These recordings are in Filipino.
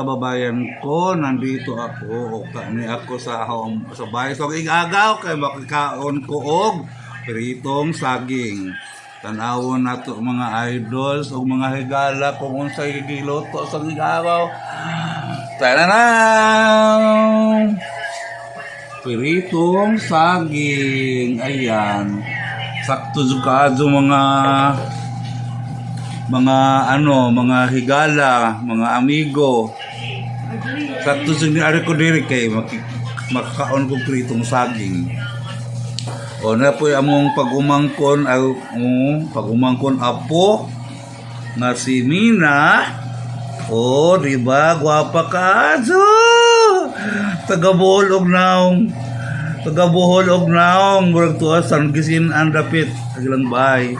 kababayan ko, nandito ako o kani ako sa bahay so igagaw kay makikaon ko og pritong saging. Tanawon nato mga idols o mga higala kung unsay giluto sa igagaw. Tanan! Pritong saging. Ayan. Sakto jud mga higala, mga amigo. Sakto jud ni ari ko diri kay makakaon ko pritong saging. O na po among pagumangkon apo nga si Mina. O di ba gwapa ka taga-Bohol og naong murag tuwas ang gisin ang dapit agilang bahay.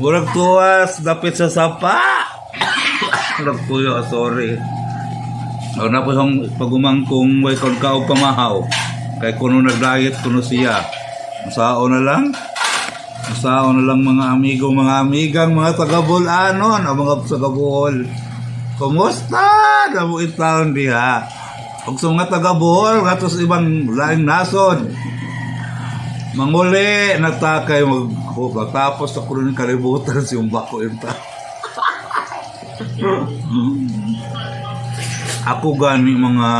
Murag tuwas dapit sa sapa. Murag tuyo, sorry. O na po ang pagumangkong way kon ka og pamahaw. Kay kuno nag-diet kuno siya. Masao na lang mga amigo, mga amigang, mga taga-Bohol anon, ang mga taga-Bohol. Kumusta? Damo itaon diha. Ug sa mga taga-Bohol, gatos ibang laing nasod. Manguli, natakay tapos ako rin kalibutan si umbako yung ta. Ako gani mga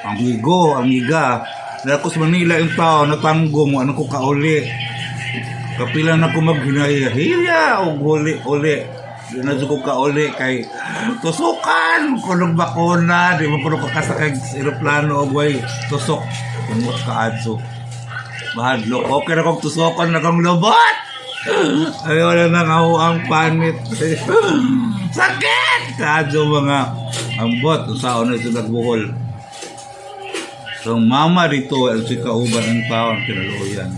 amiga. Dahil ako sa Manila yung tao, natanggong, ano ko kauli. Kapila na ko maghinahihya o uli. Na ko kauli kay tusukan. Kunong bakuna, di mo kuno kakasakay sa aeroplano o way tusok. Kumot ka adso. Mahadlok. Okay na kong tusukan na kong lubot. Ayaw na nang ang panit. Sakit! Kadyo mga ambot. Saan na ito nagbuhol. So mama dito ay si kauban ng taon kinaluyan.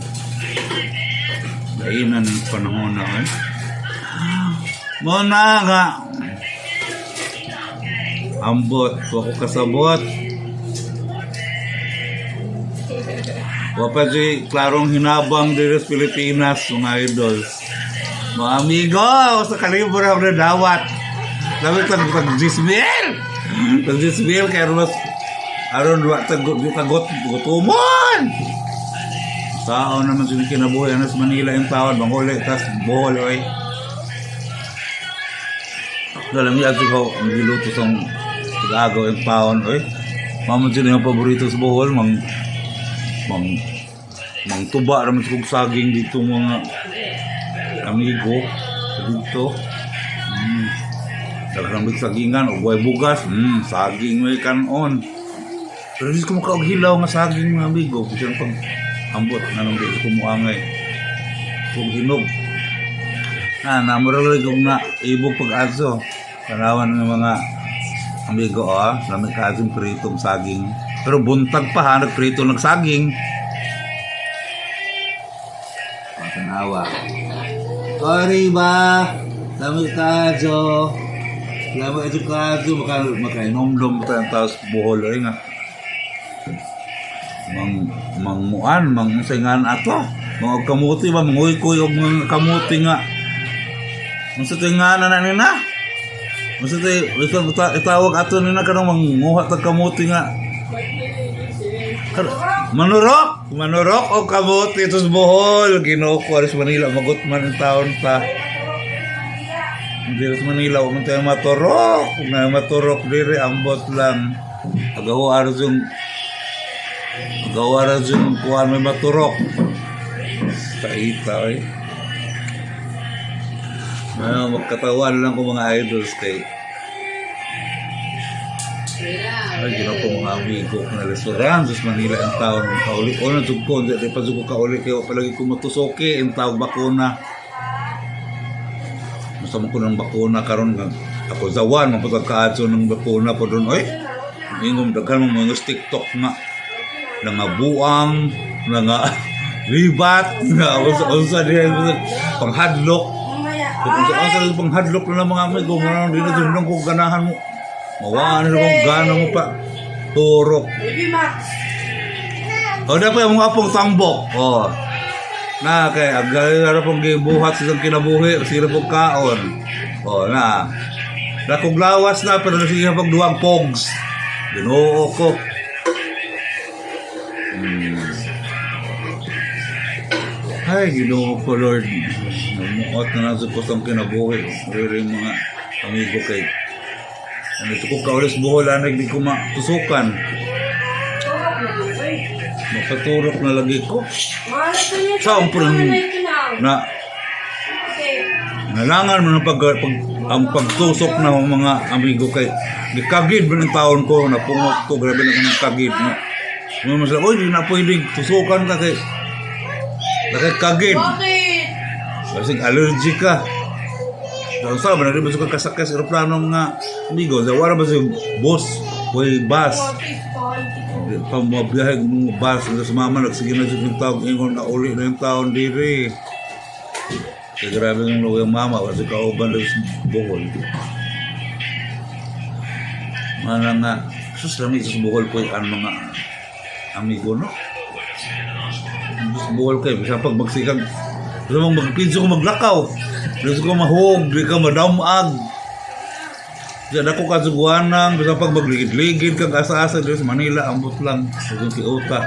Dainan ng panahon na muna nga ambot ako kasabot wapa si klarong hinabang dito sa Pilipinas mga idols mga amigo sa kalibur ako na dawat sabi tag-dismail kaya mas aron tagot gutumon taon naman sila kinabuhay sa Manila yung taon Bangole tas Bohol oy dalam niya ko ang giluto sa tagagaw yung taon oy mamon sila yung paborito sa Bohol mang tuba naman sa saging dito mga amigo dito dagrambit sagingan o buhay bugas saging may kanon. Pero hindi ko makaughilaw nga saging mga amigo. Kasi pag ambot na nang dito kumuangay. Kung hinog. Namurag kong na ibog pag-aso. Kanawan ng mga amigo, lamig kasing pritong saging. Pero buntag pa nagprito ng saging. Kanawa. Sorry ba? Lamig kaso. Lamig kaso. Makainomdom ba tayong taos Bohol rin nga. Mangmuan ato mga kamuti ba manguy-kuy og mga kamuti nga unsa tinganan na nina unsa itawag ato nina kanang manguha tag kamuti nga manurok og kamuti ito sa Bohol Ginoo ko sa Manila magot man ang taon pa diri sa Manila man tayo maturok diri ambot lang agaw gawa yung kuhan may maturok kaita magkatawan lang ko mga idols kay ginaw ko mga amigo na restaurant sa Manila ang taon kauli o na ko hindi pa ko kauli kayo palagi ko matusoki ang tawag bakuna masama ko ng bakuna karon ako zawan mapagkakaadso ng bakuna po doon ingom daghan mga TikTok nga buang ribat unsa diha panghadlok unsa panghadlok na mga amigo nga di na dindong ko ganahan mo mawaan na kung gana mo pa turok dapat yung mga pong tambok na kay agal na pong gibuhat sa kinabuhi sila pong kaon O na. Dakong lawas na pero sige pag duwang pogs. Ginoo ko. Ay, ginoo ko Lord. Namuot na nasa ko sa kinabuhi. Riri mga amigo kay. Ano ito ko kaulis buhol anay di ko matusukan. Mapaturok na lagi ko. Saan po na nalangan mo ng ang pagtusok na mga amigo kay gikagid ba ng taon ko napungot ko grabe na kanang kagid no. Mo masala oy di na pwede tusukan ka kay nakakagid. Kasi allergic ka. Daw sa ba na rin ka kasakay sa aeroplano mga amigo sa wala ba si boss way bus pamabiyahe ng bus na sumama nagsige na yung taon ingon na uli na yung taon diri. Kaya grabe ng yung mama kasi kauban daw sa Bohol. Mana nga, sus lamig sa Bohol po yung mga amigo, no? Sa Bohol kayo, bisa pag magsikag, gusto mong magpinso ko maglakaw, gusto ko mahog, di ka madamag. Diyan ako kasuguanang, bisa pag magligid-ligid kang asa-asa dito sa Manila, ambot lang, yung kiota.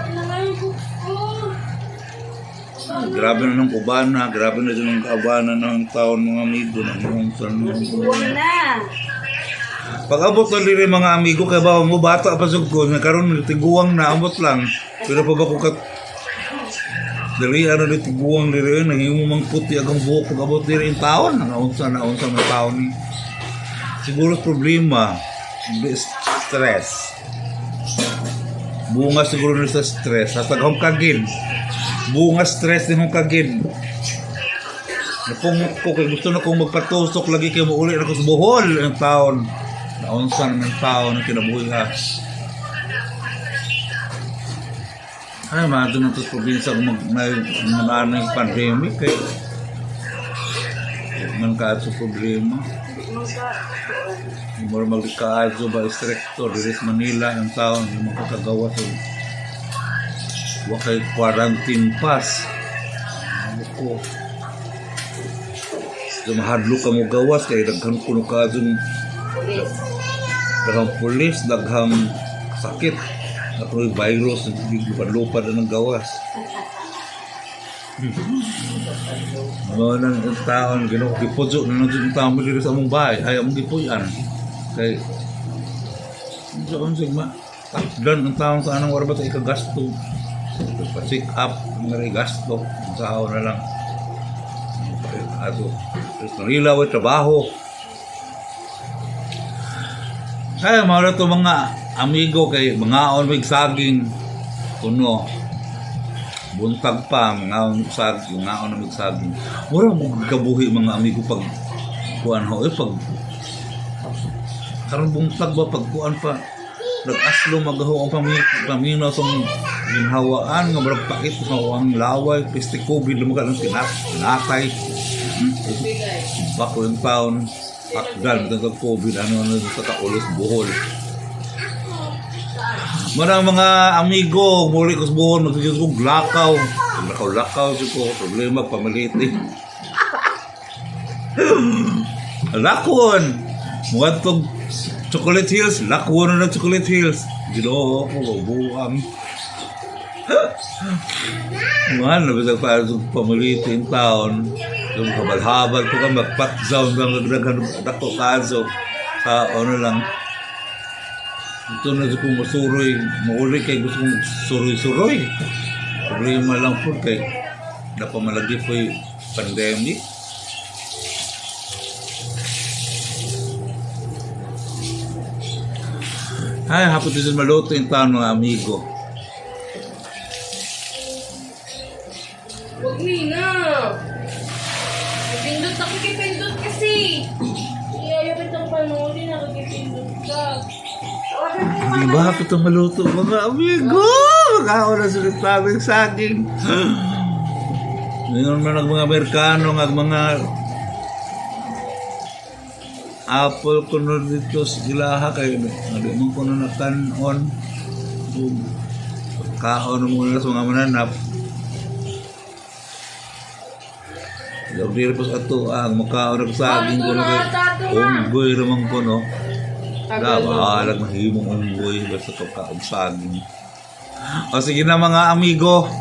Grabe na ng kubana, grabe na din ng kaabana ng taon mga amigo ng pag abot na rin mga amigo kaya ba mo bata pa sa ko nagkaroon ng tiguang na abot lang pero pa ba ko kat dali ano na tiguang rin nahimo mang puti agang buhok pag abot rin yung taon naunsa ng taon ni siguro problema stress bunga siguro na sa stress at agam kagin bunga stress din mong kagin. Napungot ko kay gusto na kong magpatusok lagi kayo mauli na ko sa Bohol ang taon. Naunsan ng taon na kinabuhi ha. Ay, mga doon ang probinsya kung mag-ano yung pandemic kay man kaadso problema. Mura magkaadso ba istrikto diri sa Manila ang taon yung makakagawa sa wakay quarantine pass. Ano ko? So, mahadlo ka mo gawas kaya daghang kuno ka dun daghang pulis, daghang sakit at may virus lupad-lupad na ng gawas. Mga nang taon gano'n kipodyo na nang yung taon mo dito sa among bahay ay among gipuyan kay doon sigma takdan ang taon sa anong warabat sa ikagasto pa-check up mga gasto sa na lang ato Manila way trabaho ay mga to mga amigo kay mga onwig saging kuno buntag pa mga saging mga onwig saging mura mo gabuhi mga amigo pag kuan ho pag karon buntag ba pag kuan pa nag-aslo magaho ang pamino sa ginhawaan nga marag pakit sa ang laway peste COVID lumaga ng tinatay bako yung taon akdal ng COVID ano sa kaulos Bohol marang mga amigo muli ko sa Bohol magsigil ko lakaw ko problema pamaliti lakon muadtog Chocolate Hills, lakwon na ng Chocolate Hills. Ginoo ko, buang. Mahal na bisa para sa pamalitin taon. Yung kabal-habal ko ka, magpatzaw ng nagdagan dako kaso. Sa ano lang. Ito na kung masuroy, mauli kay gusto kong suroy-suroy. Problema lang po kay napamalagi po yung pandemic. Ay, hapon din maluto yung taon mga amigo. Huwag na. Pindot ako kipindot kasi. Ayaw kitang panuli na kipindot ka. Hindi ba hapon itong maluto mga amigo? Magkakaw na sulit sabing saging. Ngayon man ang mga Amerikano, ang mga apple kuno dito sa ilaha kayo hindi mo kuno na kanon kaon mo na sa mga mananap Yung diri po sa ato ang makaon og saging ko Ano kay na tato nga? unggoy ramang ko no. Tagal mo. Dabalag mahimong unggoy basta to ka og saging. O sige na mga amigo.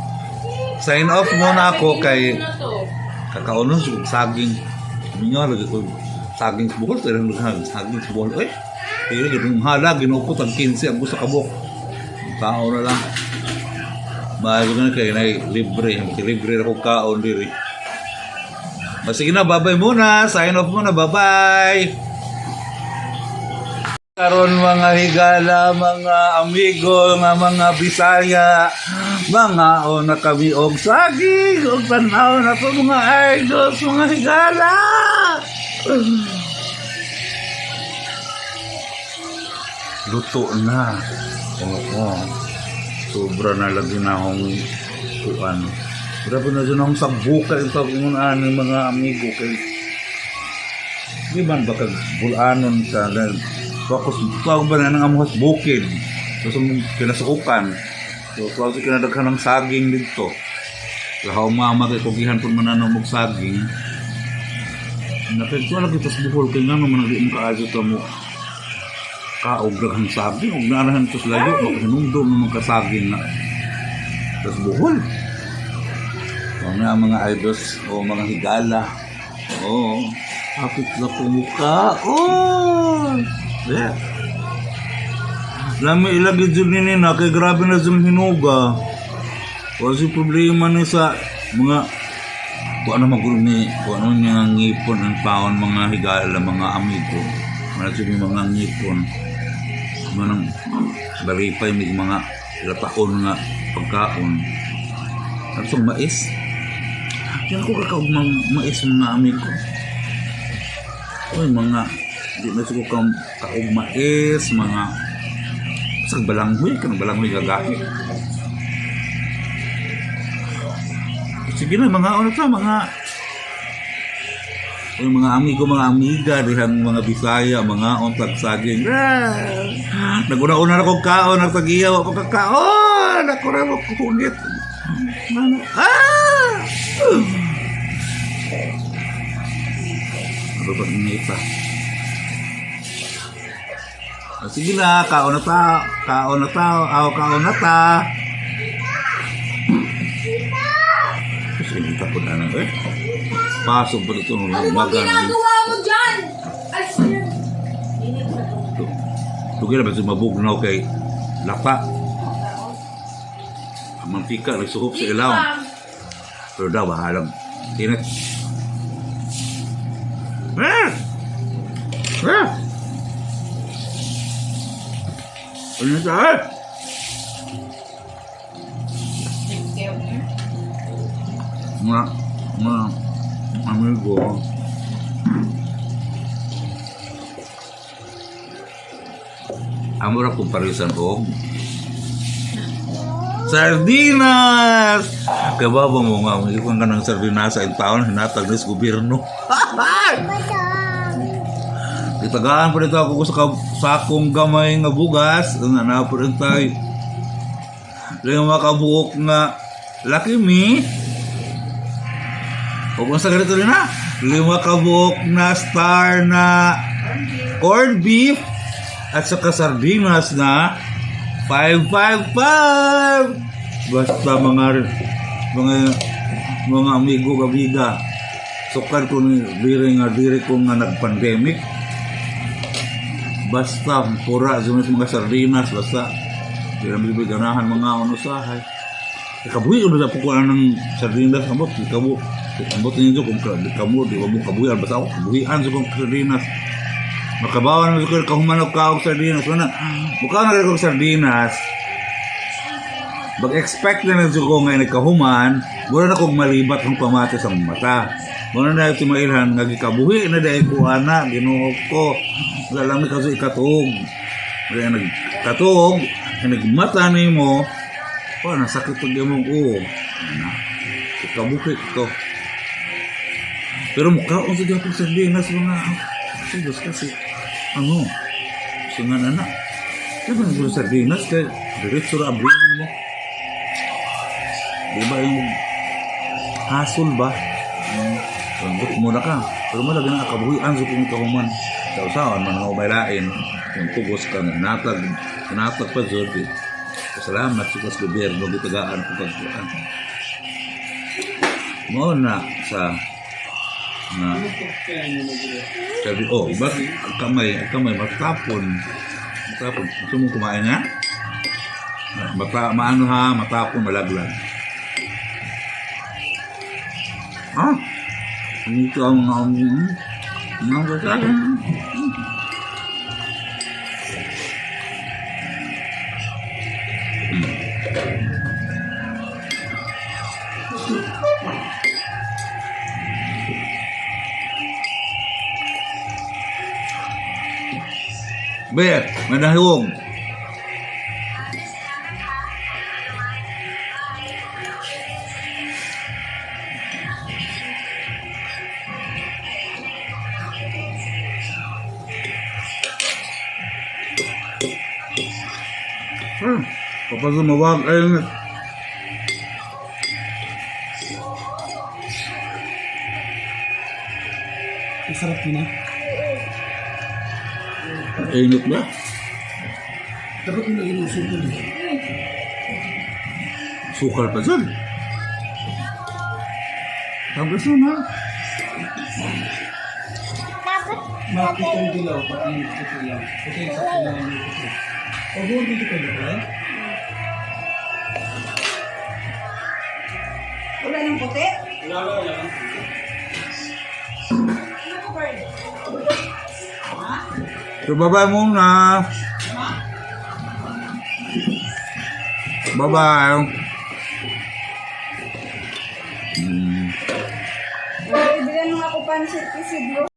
Sign off muna ako kay Ano to? kakaunon sa saging. Minyo lagi ko saging sa buhol pero saging sa buhol. Eh, pero yung hala ginupot ang 15 ang gusto kabuk. Tao na lang. Bago na kay na libre na kong kaon diri. Sige na, bye-bye muna. Sign off muna, bye-bye. Karon mga higala, mga amigo, mga Bisaya, mga na kami og saging, og tanaw na to mga idols, mga higala. Luto na. Oo. Sobra na lagi na akong kuan. Grabe na dyan akong sabuka ito kung ano mga amigo kay di man ba kag bulanon sa focus tawag ba na ng amuhas bukid so kinasukukan so tawag sa kinadaghan ng saging dito lahaw mama kay kugihan po mananong og saging napagtuwa lagi tas buhol kay nga naman nagdi mo kaadyo ta mo kaog daghang saging og naarahan tos layo makahinumdum ng mga kasaging na tas buhol mga idols o mga higala. Oh, hapit na po mukha. Oh, yeah. Lami ilagi dyan nina kay grabe na dyan hinuga. Kasi problema ni sa mga kung ano magulo ni kung ano niya ngipon ang taon mga higala, mga amigo. Manasib yung mga ngipon. Manang baripay may mga lataon nga pagkaon. At itong mais. Yan ko kakaog mais mga amigo. Uy, mga di na siguro kaog mais, mga sag balanghoy, kanang balanghoy gagaki. Sige na, mga ano ta, mga amigo, mga amiga, dihang mga Bisaya, mga ontag saging. Naguna-una na kong kaon, nagtagiyaw ako kakaon, ako na mo kukunit. Ano ba nga ita? Sige na, kaon na ta, kaon na ta. Sige ka po na lang, pasok ba ito ng Ano ba umaga? ginagawa mo dyan? Ay, siya. Tugin na ba ito mabugnaw kay lapa? Ang mantika, nagsuhop sa ilaw. Pero daw, bahalang. Tinit. Ano na tayo? Mga amigo. Amura kong parisan ko. Sardinas! Kababa mo nga, ikon ka ng sardinas sa taon, hinatag na sa gobyerno. Itagaan pa rin ako sa sakong gamay nga bugas, ang hanap rin tayo. Yung makabuok nga, laki mi. Huwag mo sa ganito rin na. Lima kabuok na star na corned beef at saka sardinas na 555. Basta mga amigo kabiga. Sukan ko ni diri ko nga nag-pandemic. Basta pura mga sardinas basta di na bibiganahan mga unusahay. Kabuhi uno sa pukulan ng sardinas kamot kabu. Ambot ninyo kung kamu di mo kabuhi basta ako kabuhian sa kong sardinas. Makabawan mo ko kahumanok ka og sardinas na. Mukha na ko sardinas. Mag-expect na nang ko nga nagkahuman, mura na kong malibat ng pamati sa mata. Mura na ito mailhan, nagikabuhi na dahil ko ana, ginuog ko. Wala lang kasi ikatog. Kaya nagkatog, nagmata ni mo, nasakit pag yung mong ikabuhi ito. Pero mukha ko sa dapong sardinas mga silos kasi, singan anak. Kaya ba nagulong sardinas, kaya diretso na abringan mo. Di ba yung hasol ba? Rambut muna ka. Pero mo lagi na kabuhian sa kong kahuman. Sa usawan, man nga umaylain. Yung tubos ka nga, natag pa Jordi. Salamat sa kas gobyerno, gitagaan ko pagkuhan. Mo na sa sabi, oh, bakit ang kamay, matapon. Gusto mong kumain nga? Maano ha, matapon, malaglag. Ah, ito ang mga kasakin. Be, madahog. Kapag sumawag, ayun. Masarap yun ah. Init ba? Dapat mo lagyan ng sukal eh. Sukal pa dyan. Tapos na. Bakit ang dilaw? Pati yung puti lang. Puti sa kailangan yung puti. O buwan dito ka dito eh? Wala ng puti? Wala. So, bye-bye muna. Bye-bye. Ibigan mo ako pansit kasi bro.